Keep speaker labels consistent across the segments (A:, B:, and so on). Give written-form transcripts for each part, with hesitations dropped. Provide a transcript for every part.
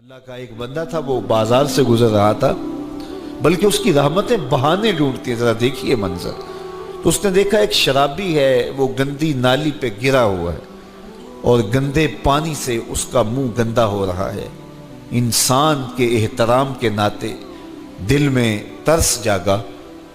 A: اللہ کا ایک بندہ تھا، وہ بازار سے گزر رہا تھا، بلکہ اس کی رحمتیں بہانے ڈھونڈتی ہیں۔ ذرا دیکھیے منظر۔ تو اس نے دیکھا ایک شرابی ہے، وہ گندی نالی پہ گرا ہوا ہے اور گندے پانی سے اس کا منہ گندا ہو رہا ہے۔ انسان کے احترام کے ناطے دل میں ترس جاگا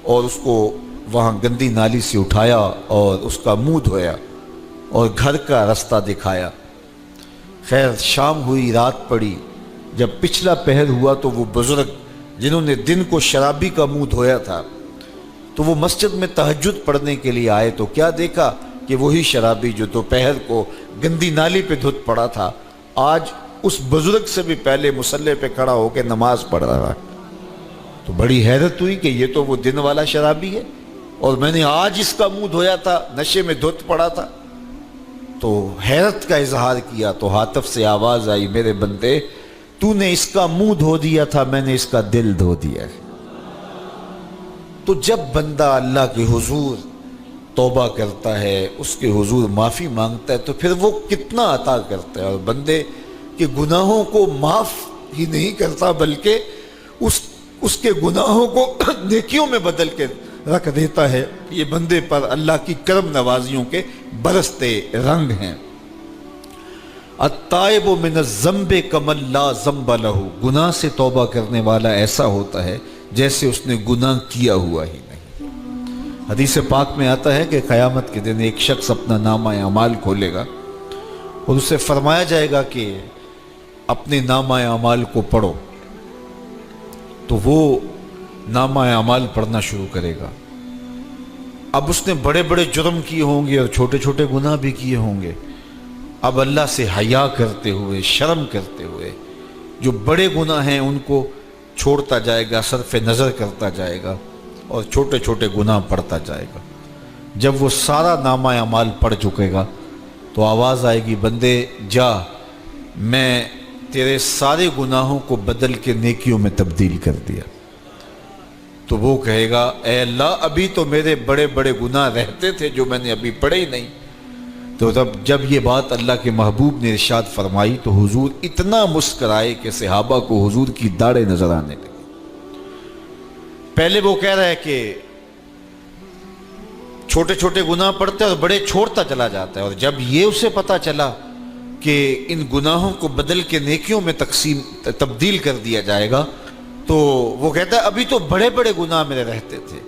A: اور اس کو وہاں گندی نالی سے اٹھایا اور اس کا منہ دھویا اور گھر کا رستہ دکھایا۔ خیر شام ہوئی، رات پڑی۔ جب پچھلا پہر ہوا تو وہ بزرگ جنہوں نے دن کو شرابی کا منہ دھویا تھا تو وہ مسجد میں تہجد پڑھنے کے لیے آئے، تو کیا دیکھا کہ وہی شرابی جو دوپہر کو گندی نالی پہ دھت پڑا تھا آج اس بزرگ سے بھی پہلے مصلی پہ کھڑا ہو کے نماز پڑھ رہا ہے۔ تو بڑی حیرت ہوئی کہ یہ تو وہ دن والا شرابی ہے اور میں نے آج اس کا منہ دھویا تھا، نشے میں دھت پڑا تھا۔ تو حیرت کا اظہار کیا تو ہاتف سے آواز آئی، میرے بندے تو نے اس کا منہ دھو دیا تھا، میں نے اس کا دل دھو دیا ہے۔ تو جب بندہ اللہ کے حضور توبہ کرتا ہے، اس کے حضور معافی مانگتا ہے، تو پھر وہ کتنا عطا کرتا ہے، اور بندے کے گناہوں کو معاف ہی نہیں کرتا بلکہ اس کے گناہوں کو نیکیوں میں بدل کے رکھ دیتا ہے۔ یہ بندے پر اللہ کی کرم نوازیوں کے برستے رنگ ہیں۔ التائب من الذنب کمن لا ذنب لہ، گناہ سے توبہ کرنے والا ایسا ہوتا ہے جیسے اس نے گناہ کیا ہوا ہی نہیں۔ حدیث پاک میں آتا ہے کہ قیامت کے دن ایک شخص اپنا نامہ اعمال کھولے گا اور اسے فرمایا جائے گا کہ اپنے نامہ اعمال کو پڑھو، تو وہ نامہ اعمال پڑھنا شروع کرے گا۔ اب اس نے بڑے بڑے جرم کیے ہوں گے اور چھوٹے چھوٹے گناہ بھی کیے ہوں گے۔ اب اللہ سے حیا کرتے ہوئے، شرم کرتے ہوئے جو بڑے گناہ ہیں ان کو چھوڑتا جائے گا، صرف نظر کرتا جائے گا اور چھوٹے چھوٹے گناہ پڑھتا جائے گا۔ جب وہ سارا نامہ اعمال پڑھ چکے گا تو آواز آئے گی، بندے جا، میں تیرے سارے گناہوں کو بدل کے نیکیوں میں تبدیل کر دیا۔ تو وہ کہے گا، اے اللہ ابھی تو میرے بڑے بڑے گناہ رہتے تھے جو میں نے ابھی پڑھے ہی نہیں۔ تو جب یہ بات اللہ کے محبوب نے ارشاد فرمائی تو حضور اتنا مسکرائے کہ صحابہ کو حضور کی داڑھیں نظر آنے لگی۔ پہلے وہ کہہ رہا ہے کہ چھوٹے چھوٹے گناہ پڑھتے اور بڑے چھوڑتا چلا جاتا ہے، اور جب یہ اسے پتا چلا کہ ان گناہوں کو بدل کے نیکیوں میں تبدیل کر دیا جائے گا تو وہ کہتا ہے ابھی تو بڑے بڑے گناہ میرے رہتے تھے۔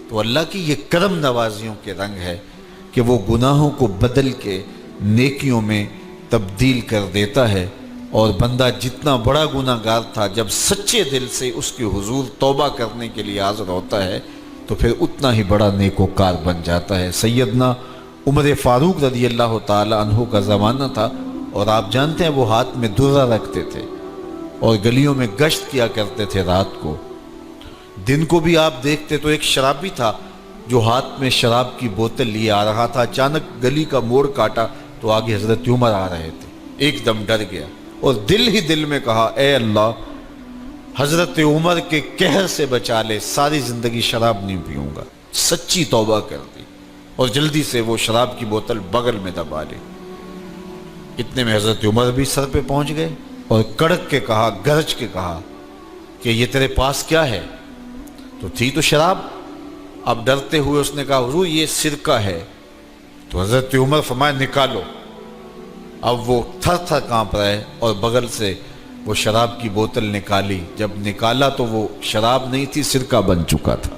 A: تو اللہ کی یہ کرم نوازیوں کے رنگ ہے کہ وہ گناہوں کو بدل کے نیکیوں میں تبدیل کر دیتا ہے، اور بندہ جتنا بڑا گناہ گار تھا جب سچے دل سے اس کے حضور توبہ کرنے کے لیے حاضر ہوتا ہے تو پھر اتنا ہی بڑا نیکوکار بن جاتا ہے۔ سیدنا عمر فاروق رضی اللہ تعالی عنہ کا زمانہ تھا، اور آپ جانتے ہیں وہ ہاتھ میں درہ رکھتے تھے اور گلیوں میں گشت کیا کرتے تھے رات کو۔ دن کو بھی آپ دیکھتے تو ایک شرابی تھا جو ہاتھ میں شراب کی بوتل لیے آ رہا تھا۔ اچانک گلی کا موڑ کاٹا تو آگے حضرت عمر آ رہے تھے، ایک دم ڈر گیا اور دل ہی دل میں کہا، اے اللہ حضرت عمر کے قہر سے بچا لے، ساری زندگی شراب نہیں پیوں گا۔ سچی توبہ کر دی اور جلدی سے وہ شراب کی بوتل بغل میں دبا لی۔ اتنے میں حضرت عمر بھی سر پہ پہنچ گئے اور کڑک کے کہا، گرج کے کہا کہ یہ تیرے پاس کیا ہے؟ تو تھی تو شراب۔ اب ڈرتے ہوئے اس نے کہا، حضور یہ سرکہ ہے۔ تو حضرت عمر فرمایا، نکالو۔ اب وہ تھر تھر کانپ رہے اور بغل سے وہ شراب کی بوتل نکالی۔ جب نکالا تو وہ شراب نہیں تھی، سرکہ بن چکا تھا۔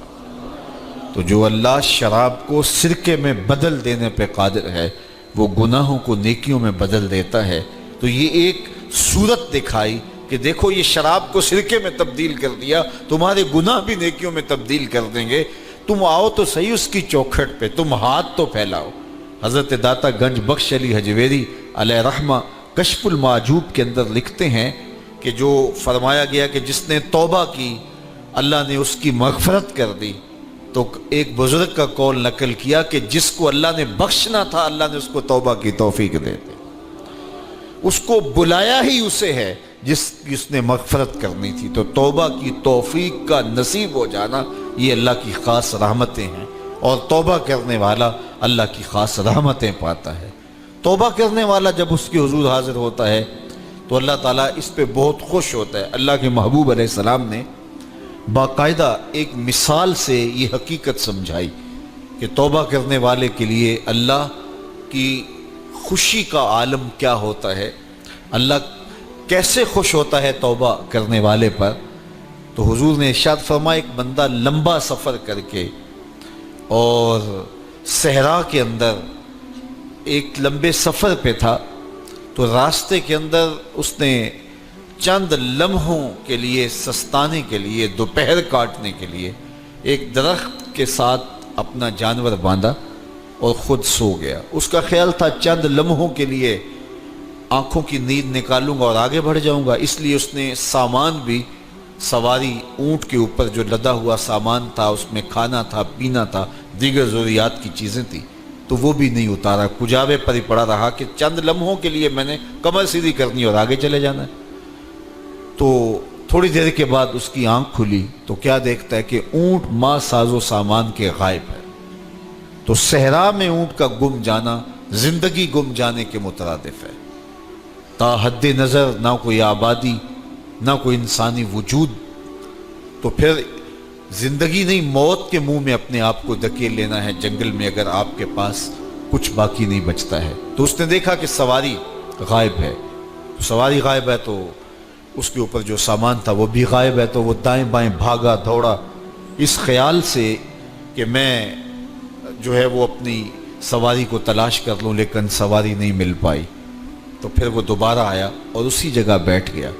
A: تو جو اللہ شراب کو سرکے میں بدل دینے پہ قادر ہے، وہ گناہوں کو نیکیوں میں بدل دیتا ہے۔ تو یہ ایک صورت دکھائی کہ دیکھو یہ شراب کو سرکے میں تبدیل کر دیا، تمہارے گناہ بھی نیکیوں میں تبدیل کر دیں گے۔ تم آؤ تو صحیح اس کی چوکھٹ پہ، تم ہاتھ تو پھیلاؤ۔ حضرت داتا گنج بخش علی حجویری علیہ رحمہ کشف المعجوب کے اندر لکھتے ہیں کہ جو فرمایا گیا کہ جس نے توبہ کی اللہ نے اس کی مغفرت کر دی، تو ایک بزرگ کا قول نقل کیا کہ جس کو اللہ نے بخشنا تھا اللہ نے اس کو توبہ کی توفیق دے دی۔ اس کو بلایا ہی اسے ہے جس نے مغفرت کرنی تھی۔ تو توبہ کی توفیق کا نصیب ہو جانا یہ اللہ کی خاص رحمتیں ہیں، اور توبہ کرنے والا اللہ کی خاص رحمتیں پاتا ہے۔ توبہ کرنے والا جب اس کے حضور حاضر ہوتا ہے تو اللہ تعالیٰ اس پہ بہت خوش ہوتا ہے۔ اللہ کے محبوب علیہ السلام نے باقاعدہ ایک مثال سے یہ حقیقت سمجھائی کہ توبہ کرنے والے کے لیے اللہ کی خوشی کا عالم کیا ہوتا ہے، اللہ کیسے خوش ہوتا ہے توبہ کرنے والے پر۔ تو حضور نے ارشاد فرمایا ایک بندہ لمبا سفر کر کے اور صحرا کے اندر ایک لمبے سفر پہ تھا، تو راستے کے اندر اس نے چند لمحوں کے لیے سستانے کے لیے، دوپہر کاٹنے کے لیے ایک درخت کے ساتھ اپنا جانور باندھا اور خود سو گیا۔ اس کا خیال تھا چند لمحوں کے لیے آنکھوں کی نیند نکالوں گا اور آگے بڑھ جاؤں گا، اس لیے اس نے سامان بھی سواری اونٹ کے اوپر جو لدا ہوا سامان تھا، اس میں کھانا تھا، پینا تھا، دیگر ضروریات کی چیزیں تھیں، تو وہ بھی نہیں اتارا، کجاوے پر ہی پڑا رہا کہ چند لمحوں کے لیے میں نے کمر سیدھی کرنی اور آگے چلے جانا ہے۔ تو تھوڑی دیر کے بعد اس کی آنکھ کھلی تو کیا دیکھتا ہے کہ اونٹ ماں ساز و سامان کے غائب ہے۔ تو صحرا میں اونٹ کا گم جانا زندگی گم جانے کے مترادف ہے۔ تا حد نظر نہ کوئی آبادی، نہ کوئی انسانی وجود، تو پھر زندگی نہیں موت کے منہ میں اپنے آپ کو دھکیل لینا ہے جنگل میں، اگر آپ کے پاس کچھ باقی نہیں بچتا ہے۔ تو اس نے دیکھا کہ سواری غائب ہے، سواری غائب ہے تو اس کے اوپر جو سامان تھا وہ بھی غائب ہے، تو وہ دائیں بائیں بھاگا دوڑا اس خیال سے کہ میں جو ہے وہ اپنی سواری کو تلاش کر لوں، لیکن سواری نہیں مل پائی۔ تو پھر وہ دوبارہ آیا اور اسی جگہ بیٹھ گیا،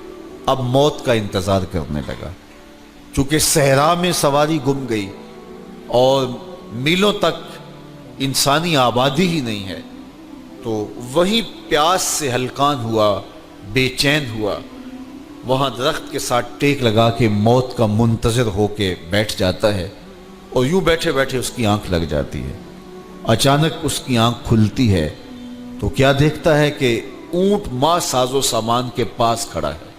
A: اب موت کا انتظار کرنے لگا۔ چونکہ صحرا میں سواری گم گئی اور میلوں تک انسانی آبادی ہی نہیں ہے، تو وہی پیاس سے ہلکان ہوا، بے چین ہوا، وہاں درخت کے ساتھ ٹیک لگا کے موت کا منتظر ہو کے بیٹھ جاتا ہے، اور یوں بیٹھے بیٹھے اس کی آنکھ لگ جاتی ہے۔ اچانک اس کی آنکھ کھلتی ہے تو کیا دیکھتا ہے کہ اونٹ ماں ساز و سامان کے پاس کھڑا ہے۔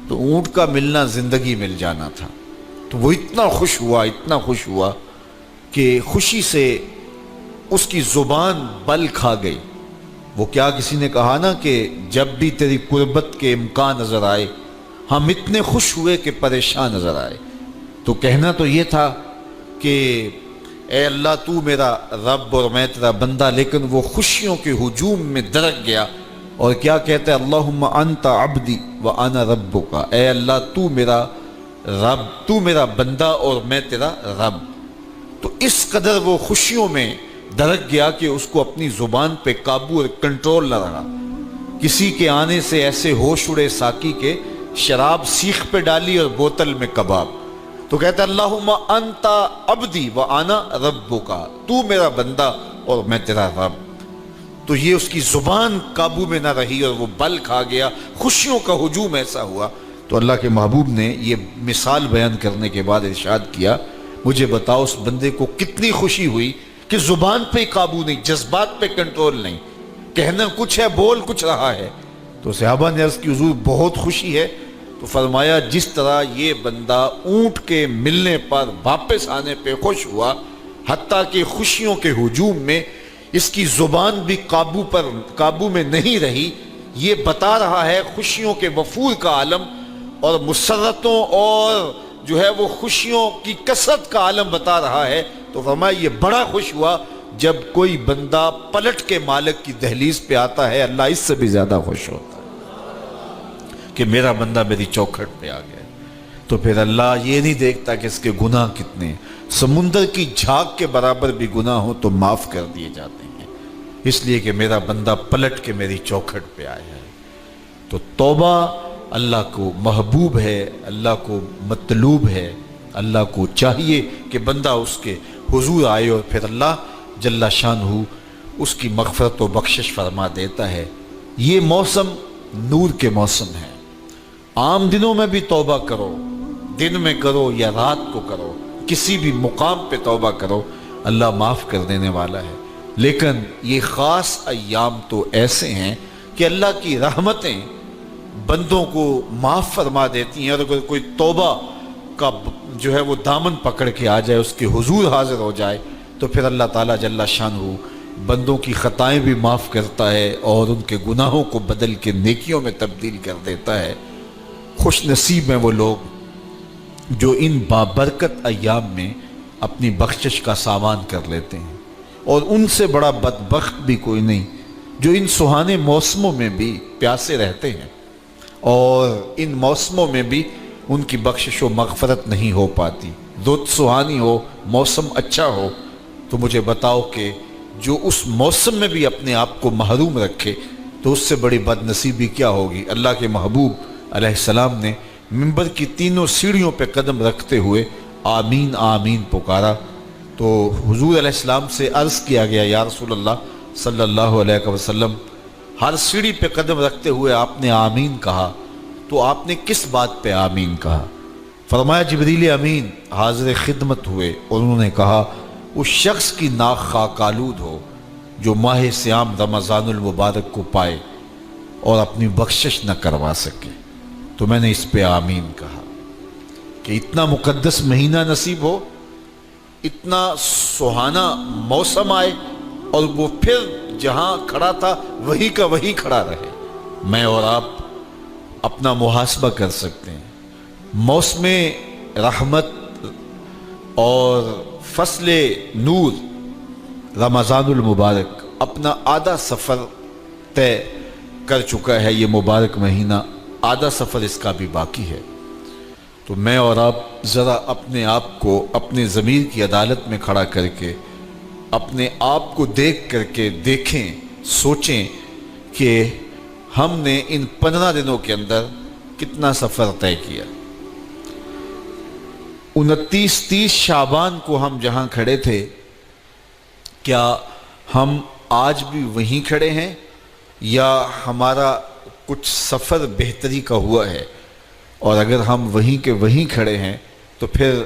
A: تو اونٹ کا ملنا زندگی مل جانا تھا، تو وہ اتنا خوش ہوا کہ خوشی سے اس کی زبان بل کھا گئی۔ وہ کیا کسی نے کہا نا کہ جب بھی تیری قربت کے امکان نظر آئے ہم اتنے خوش ہوئے کہ پریشان نظر آئے۔ تو کہنا تو یہ تھا کہ اے اللہ تو میرا رب اور میں تیرا بندہ، لیکن وہ خوشیوں کے ہجوم میں درک گیا اور کیا کہتا ہے، اللہم انت عبدی وانا ربک، اے اللہ تو میرا رب، تو میرا بندہ اور میں تیرا رب۔ تو اس قدر وہ خوشیوں میں درک گیا کہ اس کو اپنی زبان پہ قابو اور کنٹرول نہ رہا۔ کسی کے آنے سے ایسے ہوش اڑے ساقی کے، شراب سیخ پہ ڈالی اور بوتل میں کباب۔ تو کہتا ہے اللہم انت عبدی وانا ربک، تو میرا بندہ اور میں تیرا رب۔ تو یہ اس کی زبان قابو میں نہ رہی اور وہ بل کھا گیا، خوشیوں کا ہجوم ایسا ہوا۔ تو اللہ کے محبوب نے یہ مثال بیان کرنے کے بعد ارشاد کیا، مجھے بتاؤ اس بندے کو کتنی خوشی ہوئی کہ زبان پہ قابو نہیں، جذبات پہ کنٹرول نہیں، کہنا کچھ ہے بول کچھ رہا ہے۔ تو صحابہ نے عرض کی حضور بہت خوشی ہے۔ تو فرمایا جس طرح یہ بندہ اونٹ کے ملنے پر واپس آنے پہ خوش ہوا، حتیٰ کہ خوشیوں کے ہجوم میں اس کی زبان بھی قابو میں نہیں رہی، یہ بتا رہا ہے خوشیوں کے وفور کا عالم اور مسرتوں اور جو ہے وہ خوشیوں کی کثرت کا عالم بتا رہا ہے۔ تو فرمایا یہ بڑا خوش ہوا جب کوئی بندہ پلٹ کے مالک کی دہلیز پہ آتا ہے، اللہ اس سے بھی زیادہ خوش ہوتا ہے کہ میرا بندہ میری چوکھٹ پہ آ گیا۔ تو پھر اللہ یہ نہیں دیکھتا کہ اس کے گناہ کتنے، سمندر کی جھاگ کے برابر بھی گناہ ہو تو معاف کر دیے جاتے ہیں، اس لیے کہ میرا بندہ پلٹ کے میری چوکھٹ پہ آیا ہے۔ تو توبہ اللہ کو محبوب ہے، اللہ کو مطلوب ہے، اللہ کو چاہیے کہ بندہ اس کے حضور آئے اور پھر اللہ جل شانہ اس کی مغفرت و بخشش فرما دیتا ہے۔ یہ موسم نور کے موسم ہے، عام دنوں میں بھی توبہ کرو، دن میں کرو یا رات کو کرو، کسی بھی مقام پہ توبہ کرو، اللہ معاف کر دینے والا ہے۔ لیکن یہ خاص ایام تو ایسے ہیں کہ اللہ کی رحمتیں بندوں کو معاف فرما دیتی ہیں، اور اگر کوئی توبہ کا جو ہے وہ دامن پکڑ کے آ جائے، اس کے حضور حاضر ہو جائے، تو پھر اللہ تعالیٰ جل شانہ بندوں کی خطائیں بھی معاف کرتا ہے اور ان کے گناہوں کو بدل کے نیکیوں میں تبدیل کر دیتا ہے۔ خوش نصیب ہیں وہ لوگ جو ان بابرکت ایام میں اپنی بخشش کا سامان کر لیتے ہیں، اور ان سے بڑا بدبخت بھی کوئی نہیں جو ان سہانے موسموں میں بھی پیاسے رہتے ہیں اور ان موسموں میں بھی ان کی بخشش و مغفرت نہیں ہو پاتی۔ رت سہانی ہو، موسم اچھا ہو، تو مجھے بتاؤ کہ جو اس موسم میں بھی اپنے آپ کو محروم رکھے تو اس سے بڑی بد نصیبی کیا ہوگی۔ اللہ کے محبوب علیہ السلام نے منبر کی تینوں سیڑھیوں پہ قدم رکھتے ہوئے آمین آمین پکارا، تو حضور علیہ السلام سے عرض کیا گیا یا رسول اللہ صلی اللہ علیہ وسلم، ہر سیڑھی پہ قدم رکھتے ہوئے آپ نے آمین کہا، تو آپ نے کس بات پہ آمین کہا؟ فرمایا جبریل امین حاضر خدمت ہوئے اور انہوں نے کہا اس شخص کی ناک خاک آلود ہو جو ماہ صیام رمضان المبارک کو پائے اور اپنی بخشش نہ کروا سکے۔ تو میں نے اس پہ آمین کہا کہ اتنا مقدس مہینہ نصیب ہو، اتنا سہانا موسم آئے اور وہ پھر جہاں کھڑا تھا وہی کا وہی کھڑا رہے۔ میں اور آپ اپنا محاسبہ کر سکتے ہیں۔ موسم رحمت اور فصل نور رمضان المبارک اپنا آدھا سفر طے کر چکا ہے، یہ مبارک مہینہ آدھا سفر اس کا بھی باقی ہے۔ تو میں اور آپ ذرا اپنے آپ کو اپنے ضمیر کی عدالت میں کھڑا کر کے اپنے آپ کو دیکھ کر کے دیکھیں، سوچیں کہ ہم نے ان 15 دنوں کے اندر کتنا سفر طے کیا۔ 29-30 شعبان کو ہم جہاں کھڑے تھے، کیا ہم آج بھی وہیں کھڑے ہیں یا ہمارا کچھ سفر بہتری کا ہوا ہے؟ اور اگر ہم وہیں کے وہیں کھڑے ہیں تو پھر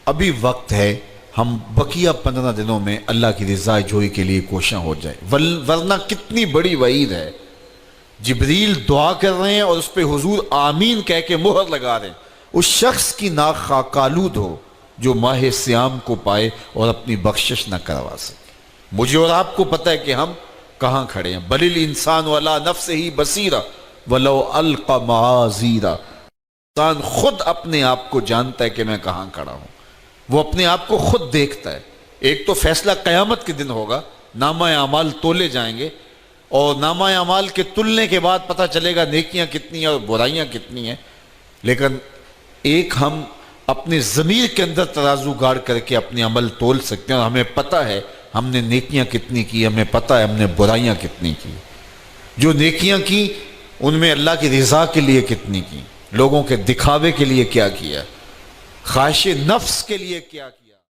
A: ابھی وقت ہے، ہم بقیہ 15 دنوں میں اللہ کی رضا جوئی کے لیے کوشاں ہو جائیں، ورنہ کتنی بڑی وعید ہے۔ جبریل دعا کر رہے ہیں اور اس پہ حضور آمین کہہ کے مہر لگا رہے ہیں، اس شخص کی ناک خاک آلود ہو جو ماہ صیام کو پائے اور اپنی بخشش نہ کروا سکے۔ مجھے اور آپ کو پتہ ہے کہ ہم کہاں کھڑے ہیں۔ بل الانسان علی نفسہ بصیرہ ولو القی معاذیرہ، انسان خود اپنے آپ کو جانتا ہے کہ میں کہاں کھڑا ہوں، وہ اپنے آپ کو خود دیکھتا ہے۔ ایک تو فیصلہ قیامت کے دن ہوگا، نامہ اعمال تولے جائیں گے اور نامہ اعمال کے تلنے کے بعد پتہ چلے گا نیکیاں کتنی ہیں اور برائیاں کتنی ہیں۔ لیکن ایک ہم اپنے ضمیر کے اندر ترازو گاڑ کر کے اپنے عمل تول سکتے ہیں اور ہمیں پتہ ہے ہم نے نیکیاں کتنی کی، ہمیں پتہ ہے ہم نے برائیاں کتنی کی۔ جو نیکیاں کی ان میں اللہ کی رضا کے لیے کتنی کی، لوگوں کے دکھاوے کے لیے کیا کیا، خواہش نفس کے لیے کیا کیا۔